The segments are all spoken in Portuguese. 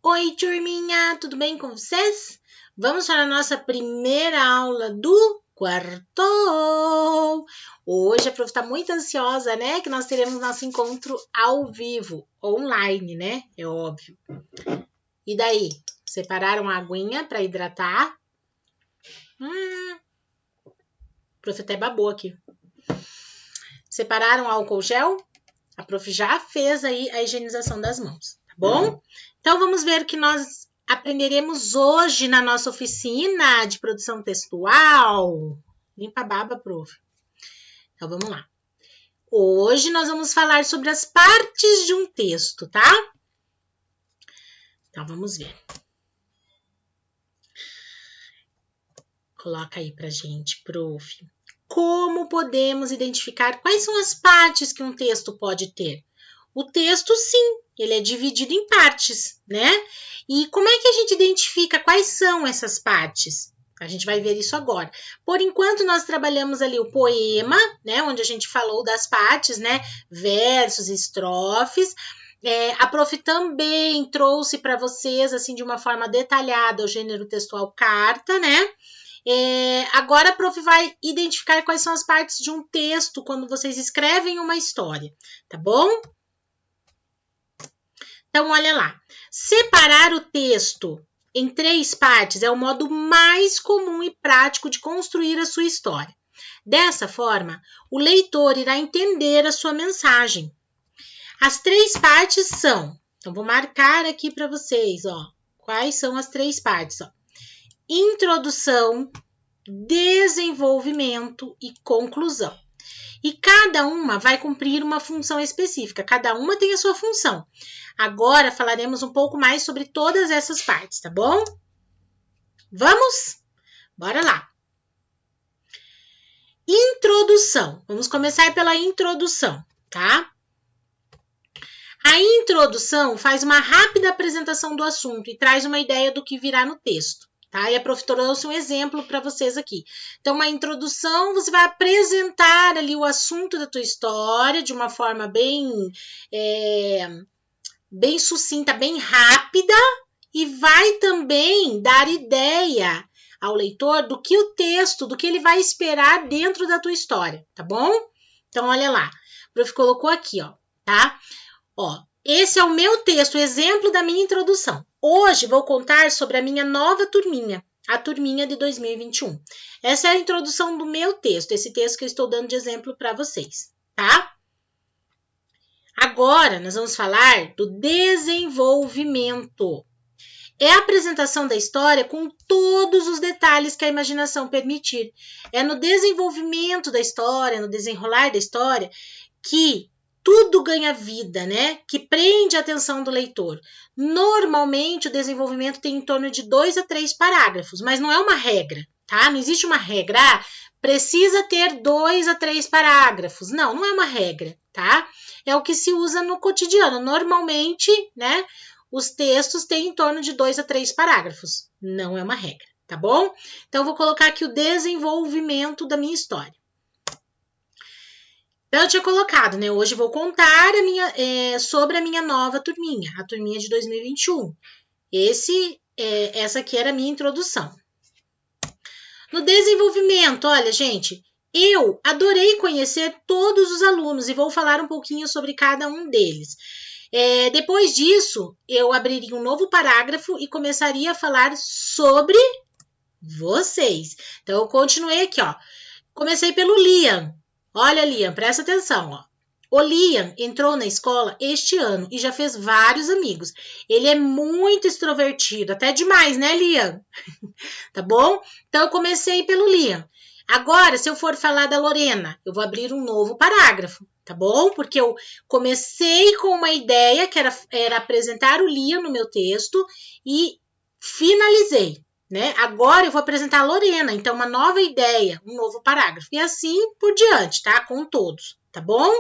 Oi, turminha, tudo bem com vocês? Vamos para a nossa primeira aula do quarto. Hoje a prof está muito ansiosa, né? Que nós teremos nosso encontro ao vivo, online, né? É óbvio. E daí? Separaram a aguinha para hidratar? Prof até babou aqui. Separaram álcool gel? A prof já fez aí a higienização das mãos, tá bom? Então, vamos ver o que nós aprenderemos hoje na nossa oficina de produção textual. Limpa a baba, prof. Então, vamos lá. Hoje nós vamos falar sobre as partes de um texto, tá? Então, vamos ver. Coloca aí pra gente, prof. Como podemos identificar quais são as partes que um texto pode ter? O texto, sim, ele é dividido em partes, né? E como é que a gente identifica quais são essas partes? A gente vai ver isso agora. Por enquanto, nós trabalhamos ali o poema, né? Onde a gente falou das partes, né? Versos, estrofes. A prof também trouxe para vocês, assim, de uma forma detalhada, o gênero textual carta, né? Agora a prof vai identificar quais são as partes de um texto quando vocês escrevem uma história, tá bom? Então, olha lá. Separar o texto em 3 partes é o modo mais comum e prático de construir a sua história. Dessa forma, o leitor irá entender a sua mensagem. As 3 partes são, então vou marcar aqui para vocês, ó, quais são as 3 partes, ó. Introdução, desenvolvimento e conclusão. E cada uma vai cumprir uma função específica, cada uma tem a sua função. Agora falaremos um pouco mais sobre todas essas partes, tá bom? Vamos? Bora lá. Introdução. Vamos começar pela introdução, tá? A introdução faz uma rápida apresentação do assunto e traz uma ideia do que virá no texto. Tá? E a prof trouxe um exemplo para vocês aqui. Então, uma introdução, você vai apresentar ali o assunto da tua história de uma forma bem sucinta, bem rápida, e vai também dar ideia ao leitor do que o texto, do que ele vai esperar dentro da tua história, tá bom? Então, olha lá. A prof colocou aqui, ó, tá? Ó, esse é o meu texto, o exemplo da minha introdução. Hoje vou contar sobre a minha nova turminha, a turminha de 2021. Essa é a introdução do meu texto, esse texto que eu estou dando de exemplo para vocês, tá? Agora, nós vamos falar do desenvolvimento. É a apresentação da história com todos os detalhes que a imaginação permitir. É no desenvolvimento da história, no desenrolar da história, que tudo ganha vida, né? Que prende a atenção do leitor. Normalmente, o desenvolvimento tem em torno de 2 a 3 parágrafos, mas não é uma regra, tá? Não existe uma regra, precisa ter 2 a 3 parágrafos. Não, não é uma regra, tá? É o que se usa no cotidiano. Normalmente, né, os textos têm em torno de 2 a 3 parágrafos. Não é uma regra, tá bom? Então, eu vou colocar aqui o desenvolvimento da minha história. Então, eu tinha colocado, né? Hoje vou contar sobre a minha nova turminha, a turminha de 2021. Essa aqui era a minha introdução. No desenvolvimento, olha, gente, eu adorei conhecer todos os alunos e vou falar um pouquinho sobre cada um deles. Depois disso, eu abriria um novo parágrafo e começaria a falar sobre vocês. Então, eu continuei aqui, ó. Comecei pelo Liam. Olha, Liam, presta atenção, ó. O Liam entrou na escola este ano e já fez vários amigos. Ele é muito extrovertido, até demais, né, Liam? Tá bom? Então, eu comecei pelo Liam. Agora, se eu for falar da Lorena, eu vou abrir um novo parágrafo, tá bom? Porque eu comecei com uma ideia que era apresentar o Liam no meu texto e finalizei. Né? Agora eu vou apresentar a Lorena, então uma nova ideia, um novo parágrafo. E assim por diante, tá? Com todos, tá bom?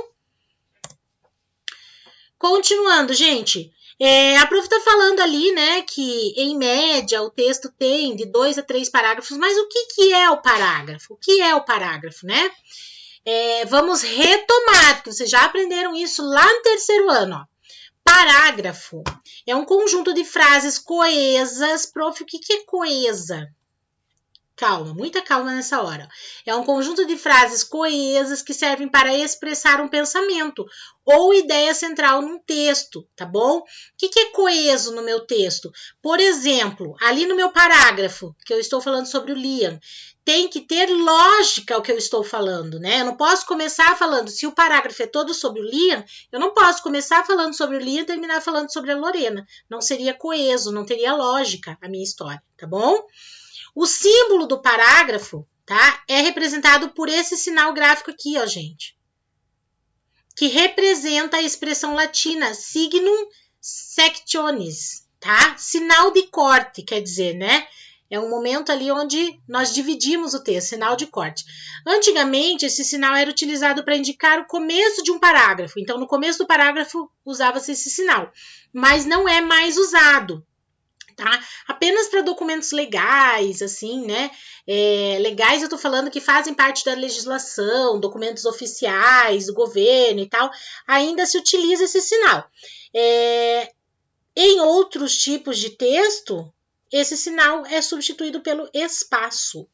Continuando, gente. A prof tá falando ali, né, que em média o texto tem de 2 a 3 parágrafos, mas o que é o parágrafo? O que é o parágrafo, né? Vamos retomar, porque vocês já aprenderam isso lá no 3º ano, ó. Parágrafo é um conjunto de frases coesas. Prof, o que é coesa? Calma, muita calma nessa hora. É um conjunto de frases coesas que servem para expressar um pensamento ou ideia central num texto, tá bom? O que é coeso no meu texto? Por exemplo, ali no meu parágrafo, que eu estou falando sobre o Liam, tem que ter lógica o que eu estou falando, né? Eu não posso começar falando, se o parágrafo é todo sobre o Liam, eu não posso começar falando sobre o Liam e terminar falando sobre a Lorena. Não seria coeso, não teria lógica a minha história, tá bom? O símbolo do parágrafo, tá? É representado por esse sinal gráfico aqui, ó, gente. Que representa a expressão latina signum sectionis, tá? Sinal de corte, quer dizer, né? É um momento ali onde nós dividimos o texto, sinal de corte. Antigamente, esse sinal era utilizado para indicar o começo de um parágrafo. Então, no começo do parágrafo, usava-se esse sinal. Mas não é mais usado. Tá? Apenas para documentos legais, assim, né? Legais eu tô falando que fazem parte da legislação, documentos oficiais do governo e tal, ainda se utiliza esse sinal. Em outros tipos de texto, esse sinal é substituído pelo espaço.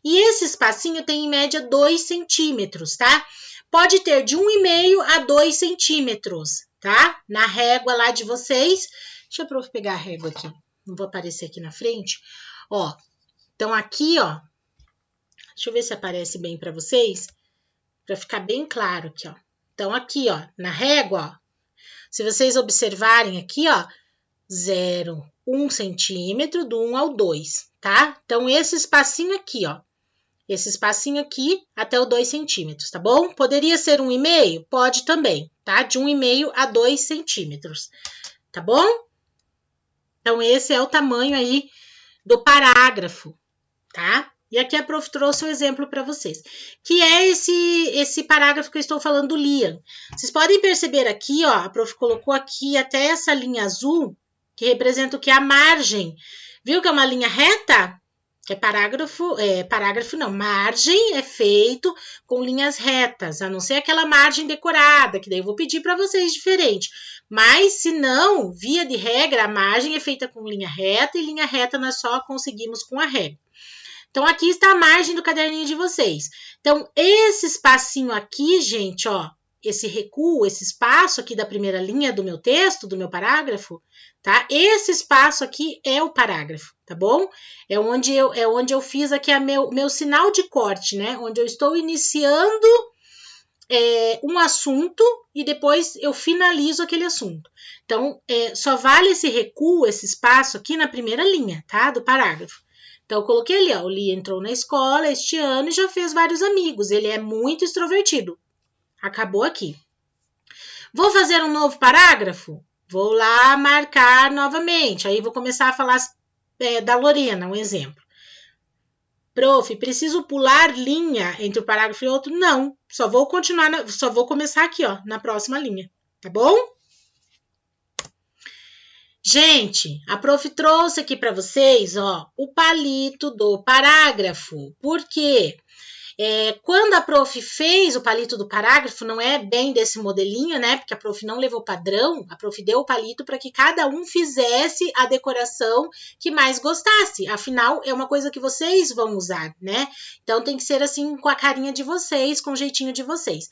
E esse espacinho tem em média 2 centímetros, tá? Pode ter de 1,5 a 2 centímetros, tá? Na régua lá de vocês. Deixa eu pegar a régua aqui. Não vou aparecer aqui na frente. Ó, então aqui, ó. Deixa eu ver se aparece bem para vocês. Para ficar bem claro aqui, ó. Então aqui, ó, na régua, ó. Se vocês observarem aqui, ó. 0, 1 centímetro, do 1 ao 2, tá? Então esse espacinho aqui, ó. Esse espacinho aqui até o 2 centímetros, tá bom? Poderia ser 1,5? Pode também, tá? De 1,5 a 2 centímetros, tá bom? Então, esse é o tamanho aí do parágrafo, tá? E aqui a prof trouxe um exemplo para vocês, que é esse parágrafo que eu estou falando do Liam. Vocês podem perceber aqui, ó, a prof colocou aqui até essa linha azul, que representa o que? A margem. Viu que é uma linha reta? Parágrafo não, margem é feito com linhas retas, a não ser aquela margem decorada, que daí eu vou pedir para vocês diferente. Mas, se não, via de regra, a margem é feita com linha reta, e linha reta nós só conseguimos com a régua. Então, aqui está a margem do caderninho de vocês. Então, esse espacinho aqui, gente, ó, esse recuo, esse espaço aqui da primeira linha do meu texto, do meu parágrafo, tá? Esse espaço aqui é o parágrafo, tá bom? É onde eu fiz aqui meu sinal de corte, né? Onde eu estou iniciando um assunto e depois eu finalizo aquele assunto. Então, só vale esse recuo, esse espaço aqui na primeira linha, tá? Do parágrafo. Então, eu coloquei ali, ó, o Lia entrou na escola este ano e já fez vários amigos. Ele é muito extrovertido. Acabou aqui. Vou fazer um novo parágrafo? Vou lá marcar novamente. Aí, vou começar a falar da Lorena, um exemplo. Prof, preciso pular linha entre o parágrafo e outro? Não, só vou continuar, só vou começar aqui, ó, na próxima linha, tá bom? Gente, a prof trouxe aqui para vocês, ó, o palito do parágrafo. Por quê? Quando a prof fez o palito do parágrafo, não é bem desse modelinho, né? Porque a prof não levou padrão, a prof deu o palito para que cada um fizesse a decoração que mais gostasse. Afinal, é uma coisa que vocês vão usar, né? Então, tem que ser assim com a carinha de vocês, com o jeitinho de vocês.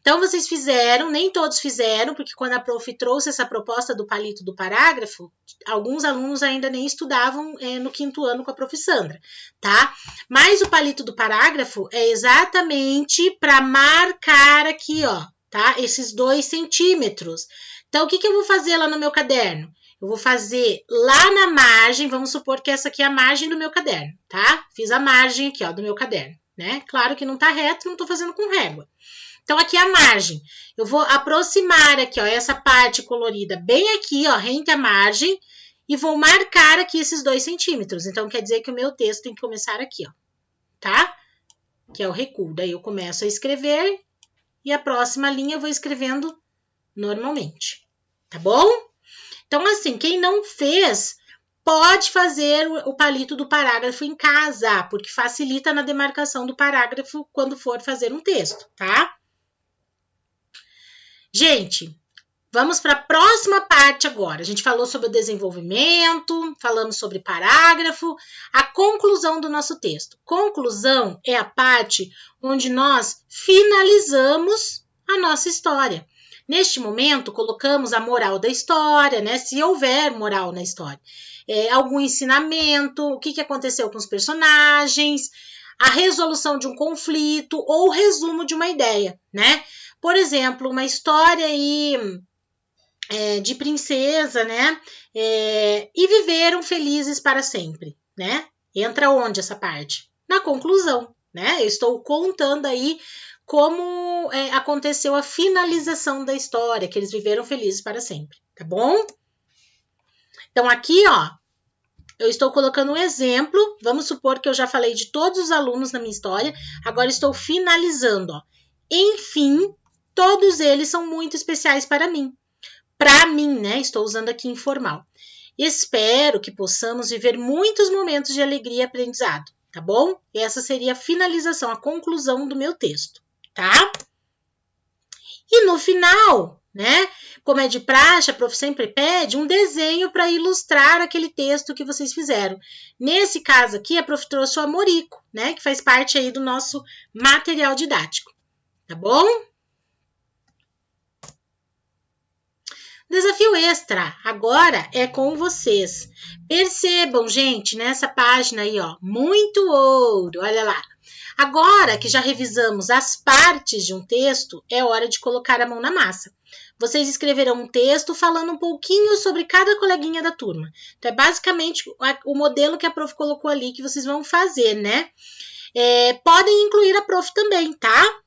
Então, vocês fizeram, nem todos fizeram, porque quando a prof trouxe essa proposta do palito do parágrafo, alguns alunos ainda nem estudavam no 5º ano com a prof. Sandra, tá? Mas o palito do parágrafo é exatamente para marcar aqui, ó, tá? Esses 2 centímetros. Então, o que eu vou fazer lá no meu caderno? Eu vou fazer lá na margem, vamos supor que essa aqui é a margem do meu caderno, tá? Fiz a margem aqui, ó, do meu caderno, né? Claro que não tá reto, não tô fazendo com régua. Então, aqui é a margem. Eu vou aproximar aqui, ó, essa parte colorida bem aqui, ó, rente à margem, e vou marcar aqui esses 2 centímetros. Então, quer dizer que o meu texto tem que começar aqui, ó, tá? Que é o recuo. Daí, eu começo a escrever e a próxima linha eu vou escrevendo normalmente, tá bom? Então, assim, quem não fez, pode fazer o palito do parágrafo em casa, porque facilita na demarcação do parágrafo quando for fazer um texto, tá? Gente, Vamos para a próxima parte agora. A gente falou sobre o desenvolvimento, falamos sobre parágrafo, a conclusão do nosso texto. Conclusão é a parte onde nós finalizamos a nossa história. Neste momento, colocamos a moral da história, né? Se houver moral na história. Algum ensinamento, o que aconteceu com os personagens, a resolução de um conflito ou o resumo de uma ideia, né? Por exemplo, uma história aí de princesa, né? E viveram felizes para sempre, né? Entra onde essa parte? Na conclusão, né? Eu estou contando aí como aconteceu a finalização da história, que eles viveram felizes para sempre, tá bom? Então, aqui, ó, eu estou colocando um exemplo. Vamos supor que eu já falei de todos os alunos na minha história. Agora estou finalizando, ó. Enfim, todos eles são muito especiais para mim. Para mim, né? Estou usando aqui informal. Espero que possamos viver muitos momentos de alegria e aprendizado, tá bom? Essa seria a finalização, a conclusão do meu texto, tá? E no final, né? Como é de praxe, a prof sempre pede um desenho para ilustrar aquele texto que vocês fizeram. Nesse caso aqui, a prof trouxe o Amorico, né? Que faz parte aí do nosso material didático, tá bom? Desafio extra, agora é com vocês. Percebam, gente, nessa página aí, ó, muito ouro, olha lá. Agora que já revisamos as partes de um texto, é hora de colocar a mão na massa. Vocês escreverão um texto falando um pouquinho sobre cada coleguinha da turma. Então, é basicamente o modelo que a prof colocou ali que vocês vão fazer, né? Podem incluir a prof também, tá?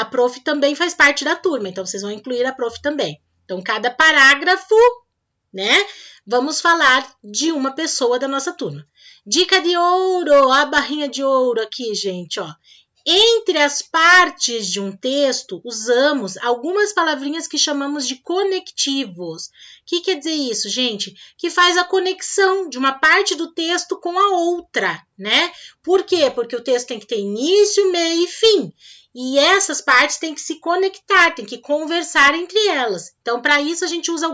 A prof também faz parte da turma, então vocês vão incluir a prof também. Então, cada parágrafo, né? Vamos falar de uma pessoa da nossa turma. Dica de ouro, a barrinha de ouro aqui, gente, ó. Entre as partes de um texto, usamos algumas palavrinhas que chamamos de conectivos. O que quer dizer isso, gente? Que faz a conexão de uma parte do texto com a outra, né? Por quê? Porque o texto tem que ter início, meio e fim. E essas partes têm que se conectar, têm que conversar entre elas. Então, para isso, a gente usa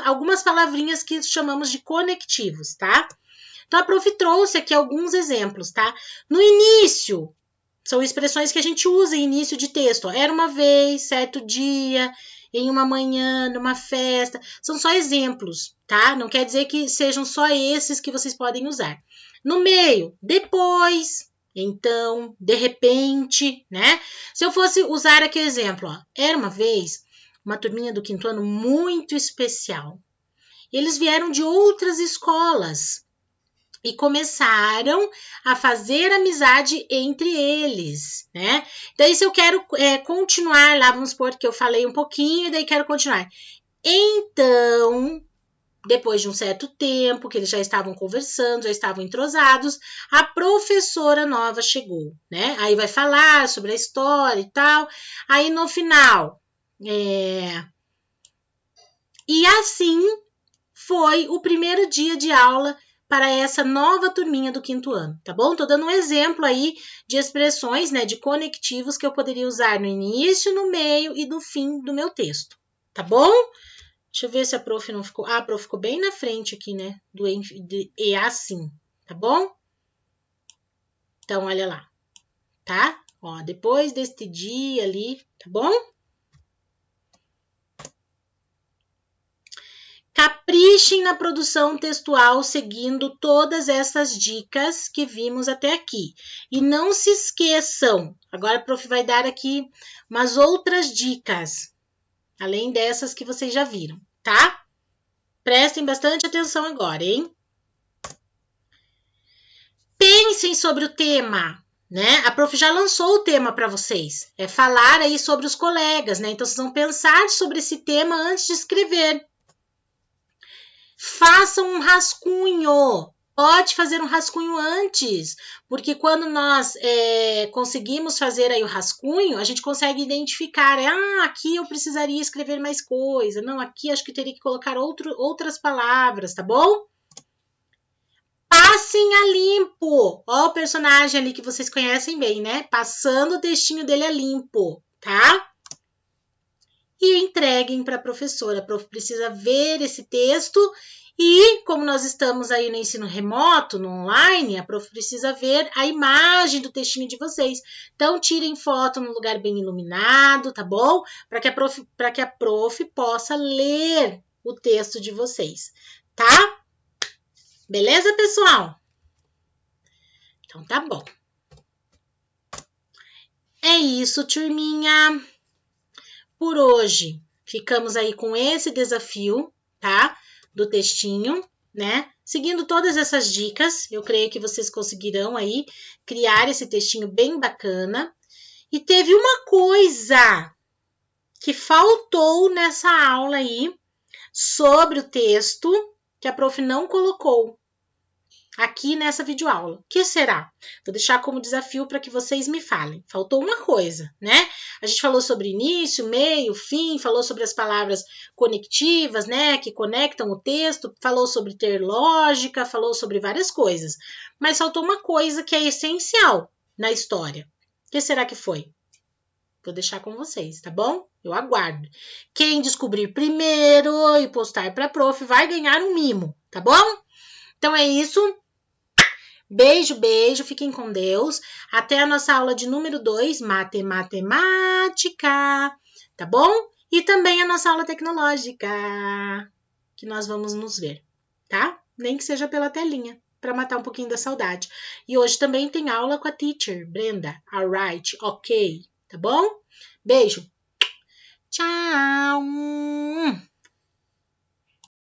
algumas palavrinhas que chamamos de conectivos, tá? Então, a prof trouxe aqui alguns exemplos, tá? No início, são expressões que a gente usa em início de texto. Ó. Era uma vez, certo dia, em uma manhã, numa festa. São só exemplos, tá? Não quer dizer que sejam só esses que vocês podem usar. No meio, depois... Então, de repente, né? Se eu fosse usar aqui o exemplo, ó, era uma vez uma turminha do 5º ano muito especial. Eles vieram de outras escolas e começaram a fazer amizade entre eles, né? Daí, se eu quero continuar lá, vamos supor que eu falei um pouquinho e daí quero continuar. Então... Depois de um certo tempo, que eles já estavam conversando, já estavam entrosados, a professora nova chegou, né? Aí vai falar sobre a história e tal. Aí no final, E assim foi o primeiro dia de aula para essa nova turminha do 5º ano, tá bom? Tô dando um exemplo aí de expressões, né, de conectivos que eu poderia usar no início, no meio e no fim do meu texto, tá bom? Deixa eu ver se a prof não ficou... Ah, a prof ficou bem na frente aqui, né? Do E assim, tá bom? Então, olha lá, tá? Ó, depois deste dia ali, tá bom? Caprichem na produção textual seguindo todas essas dicas que vimos até aqui. E não se esqueçam, agora a prof vai dar aqui umas outras dicas, além dessas que vocês já viram, tá? Prestem bastante atenção agora, hein? Pensem sobre o tema, né? A prof já lançou o tema para vocês. É falar aí sobre os colegas, né? Então, vocês vão pensar sobre esse tema antes de escrever. Façam um rascunho. Pode fazer um rascunho antes, porque quando nós conseguimos fazer aí o rascunho, a gente consegue identificar, aqui eu precisaria escrever mais coisa, não, aqui acho que teria que colocar outras palavras, tá bom? Passem a limpo, ó o personagem ali que vocês conhecem bem, né? Passando o textinho dele a limpo, tá? e entreguem para a professora. A prof precisa ver esse texto e, como nós estamos aí no ensino remoto, no online, a prof precisa ver a imagem do textinho de vocês. Então, tirem foto num lugar bem iluminado, tá bom? Para que a prof possa ler o texto de vocês, tá? Beleza, pessoal? Então, tá bom. É isso, turminha. Por hoje, ficamos aí com esse desafio, tá? Do textinho, né? Seguindo todas essas dicas, eu creio que vocês conseguirão aí criar esse textinho bem bacana. E teve uma coisa que faltou nessa aula aí sobre o texto que a prof não colocou aqui nessa videoaula. O que será? Vou deixar como desafio para que vocês me falem. Faltou uma coisa, né? A gente falou sobre início, meio, fim, falou sobre as palavras conectivas, né, que conectam o texto, falou sobre ter lógica, falou sobre várias coisas. Mas faltou uma coisa que é essencial na história. O que será que foi? Vou deixar com vocês, tá bom? Eu aguardo. Quem descobrir primeiro e postar para a prof vai ganhar um mimo, tá bom? Então é isso. Beijo, beijo, fiquem com Deus. Até a nossa aula de número 2, matemática, tá bom? E também a nossa aula tecnológica, que nós vamos nos ver, tá? Nem que seja pela telinha, para matar um pouquinho da saudade. E hoje também tem aula com a teacher, Brenda. Alright, ok, tá bom? Beijo. Tchau.